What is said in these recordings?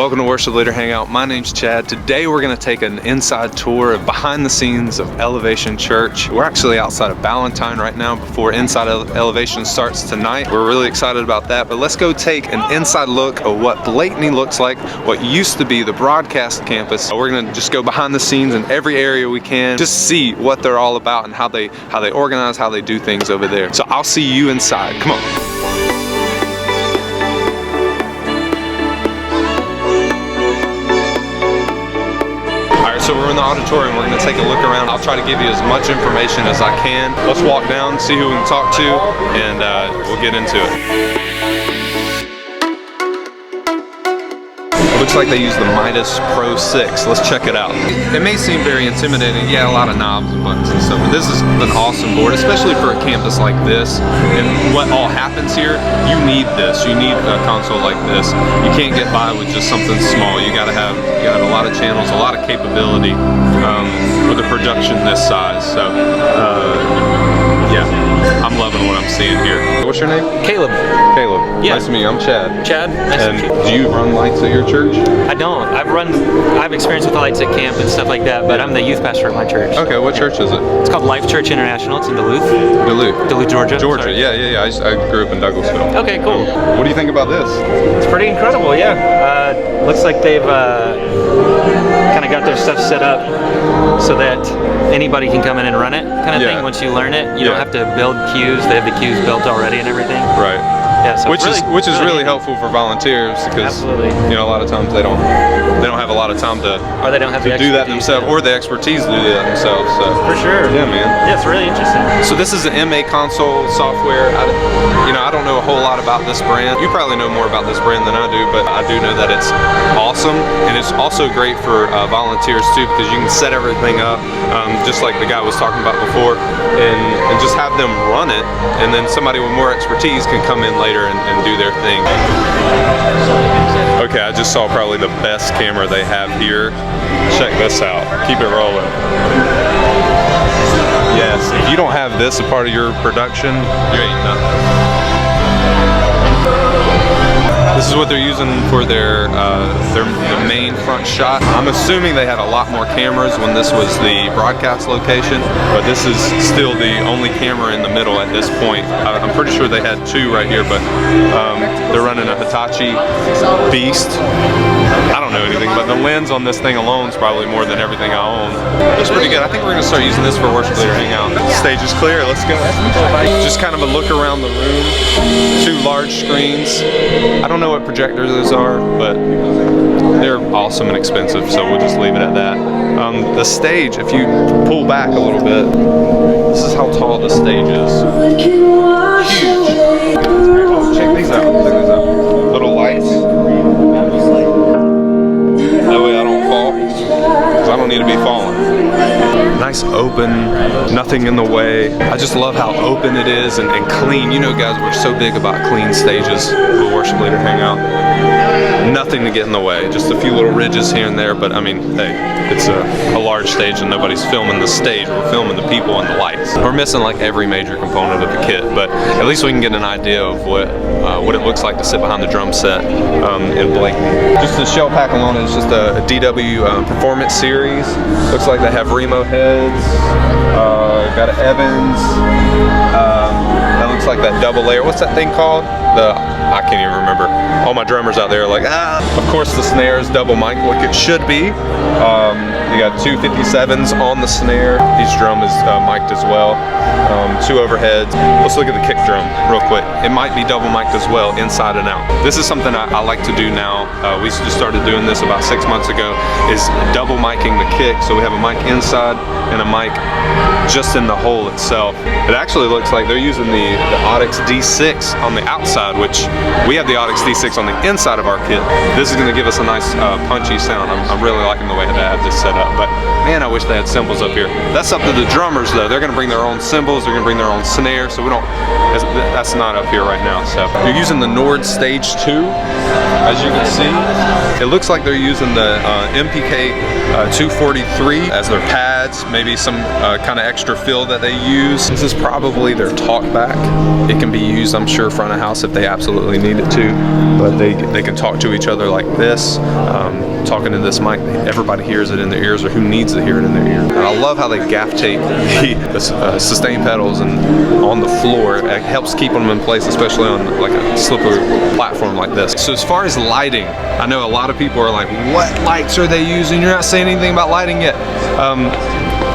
Welcome to Worship Leader Hangout. My name's Chad. Today we're going to take an inside tour of behind the scenes of Elevation Church. We're actually outside of Ballantyne right now before Inside Elevation starts tonight. We're really excited about that, but let's go take an inside look of what Blakeney looks like, what used to be the broadcast campus. We're going to just go behind the scenes in every area we can, just see what they're all about and how they organize, how they do things over there. So I'll see you inside. Come on. So we're in the auditorium, we're going to take a look around. I'll try to give you as much information as I can. Let's walk down, see who we can talk to, and we'll get into it. It looks like they use the Midas Pro 6. Let's check it out. It may seem very intimidating. Yeah, a lot of knobs and buttons and stuff, but this is an awesome board, especially for a campus like this. And what all happens here, you need this. You need a console like this. You can't get by with just something small. You gotta have a lot of channels, a lot of capability with a production this size. So, yeah, I'm loving what I'm seeing here. What's your name? Caleb. Caleb. Yeah. Nice to meet you. I'm Chad. Chad. Nice to meet you. Do you run lights at your church? I don't. I've experience with the lights at camp and stuff like that, but I'm the youth pastor at my church. Okay, what church is it? It's called Life Church International. It's in Duluth. Duluth, Georgia. Georgia, yeah. I grew up in Douglasville. Okay, cool. What do you think about this? It's pretty incredible, yeah. Looks like they've kind of got their stuff set up so that anybody can come in and run it, kind of thing. Once you learn it, you don't have to build cues. They have the cues built already and everything. Right. Yeah, so which is really helpful for volunteers because a lot of times they don't have a lot of time to do that themselves or the expertise to do that themselves. So for sure. Yeah, man. Yeah, it's really interesting. So this is an MA console software. I don't know a whole lot about this brand. You probably know more about this brand than I do, but I do know that it's awesome and it's also great for volunteers too because you can set everything up just like the guy was talking about before and just have them run it, and then somebody with more expertise can come in later and do their thing. Okay, I just saw probably the best camera they have here. Check this out. Keep it rolling. Yes, if you don't have this a part of your production, you ain't nothing. This is what they're using for their main front shot. I'm assuming they had a lot more cameras when this was the broadcast location, but this is still the only camera in the middle at this point. I'm pretty sure they had two right here, but they're running a Hitachi Beast. I don't know anything, but the lens on this thing alone is probably more than everything I own. It's pretty good. I think we're going to start using this for Worship Leader Hangout. Stage is clear. Let's go. Just kind of a look around the room. Two large screens. I don't know what projectors those are, but they're awesome and expensive, so we'll just leave it at that. The stage, if you pull back a little bit, this is how tall the stage is. Huge. Check these out. Check these out. Little lights. That way I don't fall, because I don't need to be falling. Nice open, nothing in the way. I just love how open it is and clean. You know, guys, we're so big about clean stages with Worship Leader Hangout. Nothing to get in the way, just a few little ridges here and there, but I mean, hey, it's a large stage and nobody's filming the stage, we're filming the people and the lights. We're missing like every major component of the kit, but at least we can get an idea of what it looks like to sit behind the drum set in Blakeney. Just the shell pack alone is just a DW Performance Series. Looks like they have Remo heads, got an Evans, that looks like that double layer. What's that thing called? I can't even remember. All my drummers out there are like, ah. Of course the snare is double mic like it should be. You got two 57s on the snare. Each drum is mic'd as well. Two overheads. Let's look at the kick drum real quick. It might be double mic'd as well, inside and out. This is something I like to do now. We just started doing this about 6 months ago, is double micing the kick. So we have a mic inside and a mic just in the hole itself. It actually looks like they're using the Audix D6 on the outside, which we have the Audix D6 on the inside of our kit. This is going to give us a nice punchy sound. I'm really liking the way that I have this set up, but man, I wish they had cymbals up here. That's up to the drummers though. They're going to bring their own cymbals, they're going to bring their own snare, so that's not up here right now. So you're using the Nord Stage 2, as you can see. It looks like they're using the MPK 243 as their pads, maybe some kind of extra fill that they use. This is probably their talkback. It can be used, I'm sure, front of house if they absolutely need it to, but they can talk to each other like this, talking to this mic. Everybody hears it in their ears, or who needs to hear it in their ear. And I love how they gaff tape the sustain pedals and on the floor. It helps keep them in place, especially on like a slippery platform like this. So as far as lighting, I know a lot of people are like, what lights are they using? You're not saying anything about lighting yet.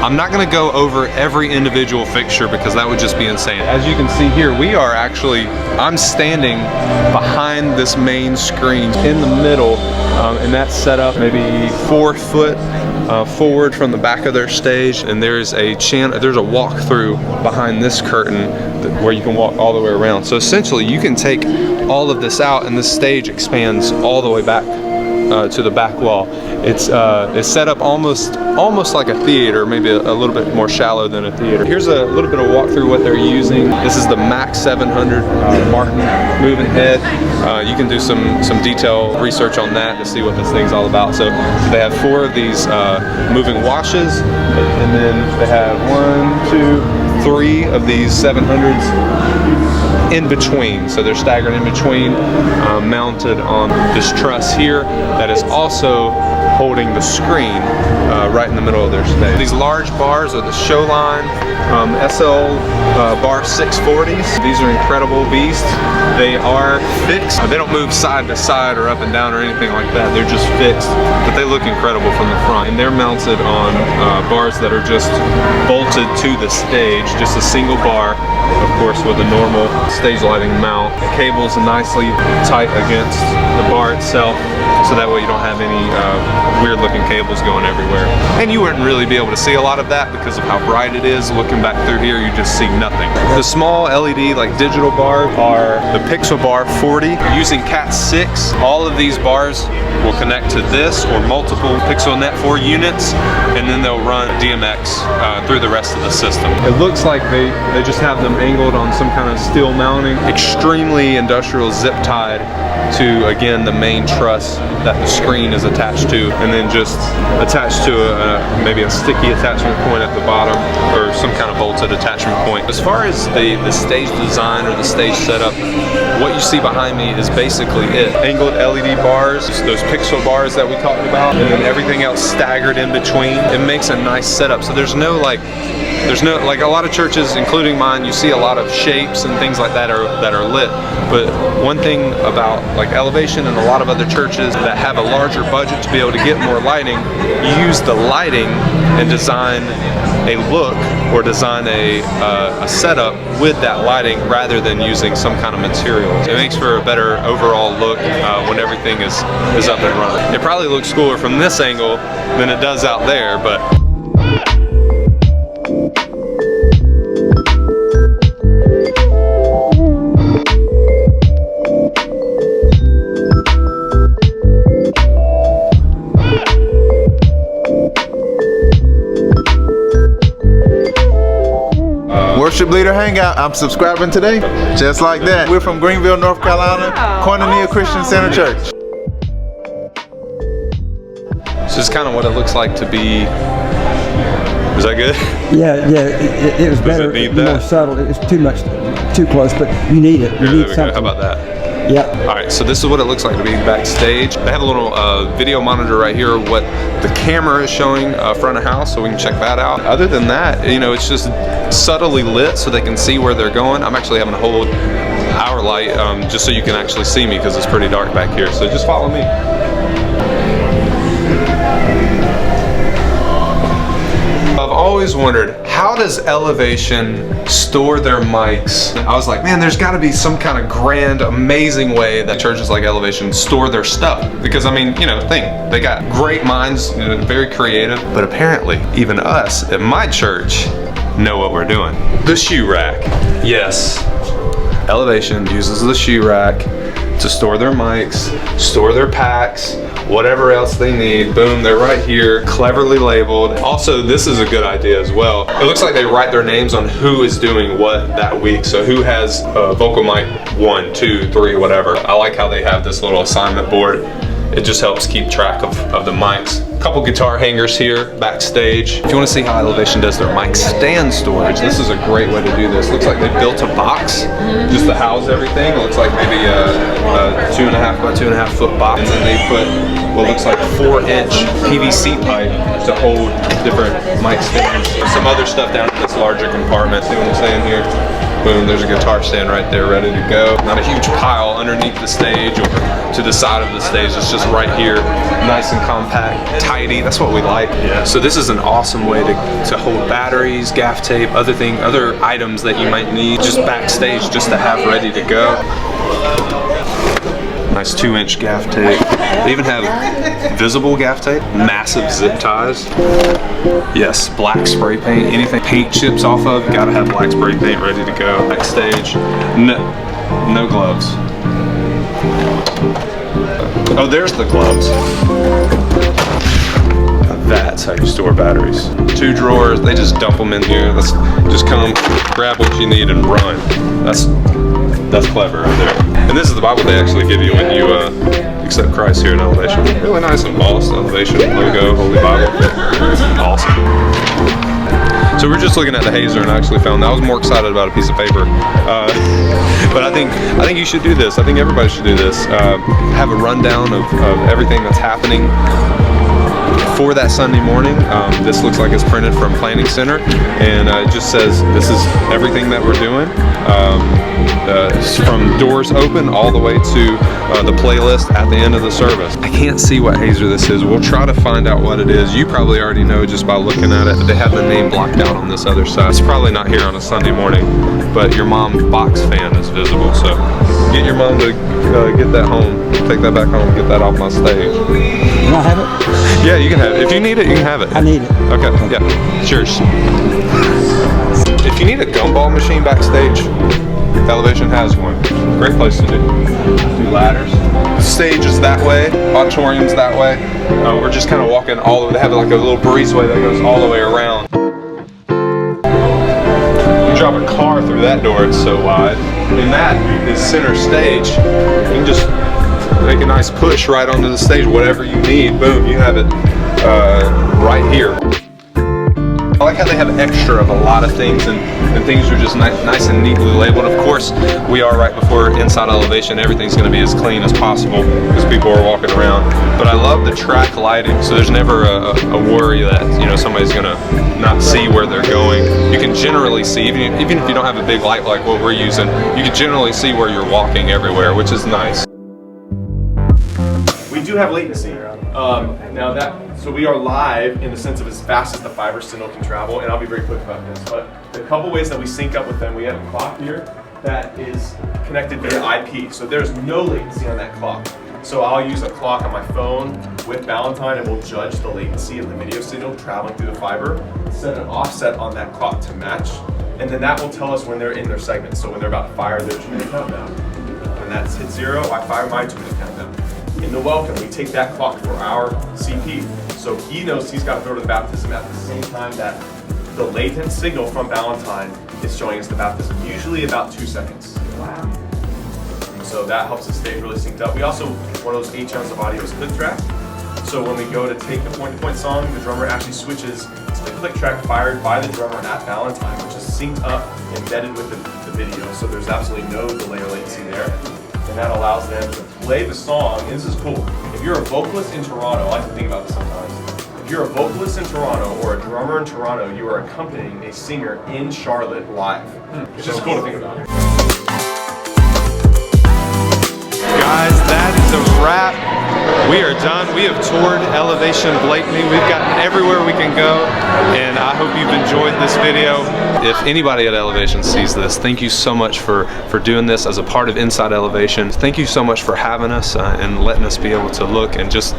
I'm not gonna go over every individual fixture because that would just be insane. As you can see here, I'm standing behind this main screen in the middle, and that's set up maybe 4 foot forward from the back of their stage, and there's a walkthrough behind this curtain where you can walk all the way around. So essentially you can take all of this out and this stage expands all the way back to the back wall. It's set up almost like a theater, maybe a little bit more shallow than a theater. Here's a little bit of walkthrough what they're using. This is the Max 700 Martin moving head. You can do some detail research on that to see what this thing's all about. So they have 4 of these moving washes, and then they have 1, 2, 3 of these 700s in between. So they're staggered in between, mounted on this truss here that is also holding the screen right in the middle of their stage. These large bars are the Showline SL bar 640s. These are incredible beasts. They are fixed. They don't move side to side or up and down or anything like that. They're just fixed, but they look incredible from the front. And they're mounted on bars that are just bolted to the stage, just a single bar, of course, with a normal stage lighting mount. The cable's nicely tight against the bar itself, so that way you don't have any weird looking cables going everywhere. And you wouldn't really be able to see a lot of that because of how bright it is. Looking back through here, you just see nothing. The small LED, like digital bars, are the Pixel Bar 40. Using Cat 6, all of these bars will connect to this or multiple Pixel Net 4 units, and then they'll run DMX through the rest of the system. It looks like they just have them angled on some kind of steel mounting, extremely industrial zip tied to, again, the main truss that the screen is attached to, and then just attached to maybe a sticky attachment point at the bottom or some kind of bolted attachment point. As far as the stage design or the stage setup, what you see behind me is basically it. Angled LED bars, those pixel bars that we talked about, and then everything else staggered in between. It makes a nice setup. So there's no like a lot of churches, including mine, you see a lot of shapes and things like that are lit. But one thing about like Elevation and a lot of other churches that have a larger budget to be able to get more lighting, you use the lighting and design a look or design a setup with that lighting rather than using some kind of material. It makes for a better overall look when everything is up and running. It probably looks cooler from this angle than it does out there, but Worship Leader Hangout. I'm subscribing today, just like that. We're from Greenville, North Carolina, Koinonia Christian Center Church. This is kind of what it looks like to be. Is that good? Yeah, it was better. Does it need that? More subtle. It's too close, but you need it. You need something. How about that? Yeah. All right, so this is what it looks like to be backstage. They have a little video monitor right here, what the camera is showing front of house, so we can check that out. Other than that, you know, it's just subtly lit so they can see where they're going. I'm actually having to hold our light just so you can actually see me because it's pretty dark back here. So just follow me. I've always wondered, how does Elevation store their mics? I was like, man, there's got to be some kind of grand, amazing way that churches like Elevation store their stuff. Because I mean, you know, they got great minds, you know, very creative. But apparently, even us at my church know what we're doing. The shoe rack. Yes, Elevation uses the shoe rack to store their mics, store their packs, whatever else they need. Boom, they're right here, cleverly labeled. Also, this is a good idea as well. It looks like they write their names on who is doing what that week. So who has vocal mic 1, 2, 3, whatever. I like how they have this little assignment board it just helps keep track of the mics. A couple guitar hangers here backstage. If you want to see how Elevation does their mic stand storage, this is a great way to do this. Looks like they built a box just to house everything. It looks like maybe a 2.5 by 2.5 foot box, and then they put what looks like 4-inch PVC pipe to hold different mic stands. Some other stuff down in this larger compartment. See what I'm saying here? Boom, there's a guitar stand right there ready to go. Not a huge pile underneath the stage or to the side of the stage. It's just right here, nice and compact, tidy. That's what we like. Yeah. So this is an awesome way to hold batteries, gaff tape, other items that you might need just backstage just to have ready to go. Nice 2-inch gaff tape. They even have visible gaff tape, massive zip ties. Yes, black spray paint. Anything paint chips off of, you gotta have black spray paint ready to go. Backstage, no gloves. Oh, there's the gloves. That's how you store batteries. 2 drawers, they just dump them in here. Let's just come, grab what you need and run. That's clever right there. And this is the Bible they actually give you when you accept Christ here in Elevation. Really nice and embossed, Elevation logo, Holy Bible. Awesome. So we're just looking at the hazer, and I actually found I was more excited about a piece of paper. But I think you should do this. I think everybody should do this. Have a rundown of everything that's happening for that Sunday morning. This looks like it's printed from Planning Center, and it just says this is everything that we're doing. From doors open all the way to the playlist at the end of the service. I can't see what hazer this is. We'll try to find out what it is. You probably already know just by looking at it. They have the name blocked out on this other side. It's probably not here on a Sunday morning, but your mom's box fan is visible. So get your mom to get that home. Take that back home, get that off my stage. Can I have it? Yeah, you can have it. If you need it, you can have it. I need it. Okay, yeah. Cheers. If you need a gumball machine backstage, Elevation has one. Great place to do ladders. The stage is that way, auditorium's that way. We're just kind of walking all over. They have like a little breezeway that goes all the way around. You drop a car through that door, it's so wide. And that is center stage. You can just make a nice push right onto the stage, whatever you need, boom, you have it right here. I like how they have extra of a lot of things, and things are just nice and neatly labeled. Of course, we are right before inside Elevation. Everything's going to be as clean as possible because people are walking around. But I love the track lighting, so there's never a worry that somebody's going to not see where they're going. You can generally see, even if you don't have a big light like what we're using, you can generally see where you're walking everywhere, which is nice. We do have latency. So we are live in the sense of as fast as the fiber signal can travel, and I'll be very quick about this. But the couple ways that we sync up with them, we have a clock here that is connected via IP, so there's no latency on that clock. So I'll use a clock on my phone with Valentine, and we'll judge the latency of the video signal traveling through the fiber, set an offset on that clock to match, and then that will tell us when they're in their segment. So when they're about to fire their 2-minute countdown. When that's hit 0, I fire my 2-minute countdown. In the welcome, we take that clock for our CP. So he knows he's got to throw to the baptism at the same time that the latent signal from Valentine is showing us the baptism, usually about 2 seconds. Wow. So that helps us stay really synced up. We also, one of those 8 channels of audio is click track. So when we go to take the point-to-point song, the drummer actually switches to the click track fired by the drummer at Valentine, which is synced up, embedded with the video. So there's absolutely no delay or latency there. And that allows them to play the song. And this is cool. If you're a vocalist in Toronto, I like to think about this sometimes. If you're a vocalist in Toronto or a drummer in Toronto, you are accompanying a singer in Charlotte live. It's just cool to think about. Guys, that is a wrap. We are done. We have toured Elevation Blakeney. We've gotten everywhere we can go, and I hope you've enjoyed this video. If anybody at Elevation sees this, thank you so much for doing this as a part of Inside Elevation. Thank you so much for having us and letting us be able to look and just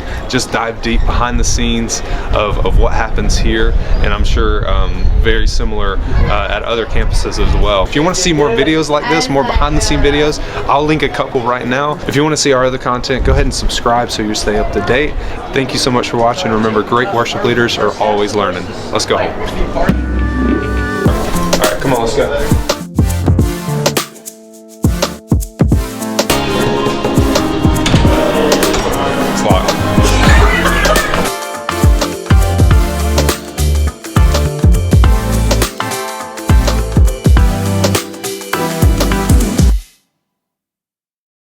dive deep behind the scenes of what happens here, and I'm sure very similar at other campuses as well. If you want to see more videos like this, more behind the scene videos, I'll link a couple right now. If you want to see our other content, go ahead and subscribe so you stay up to date. Thank you so much for watching. Remember, great worship leaders are always learning. Let's go home. All right, come on, let's go.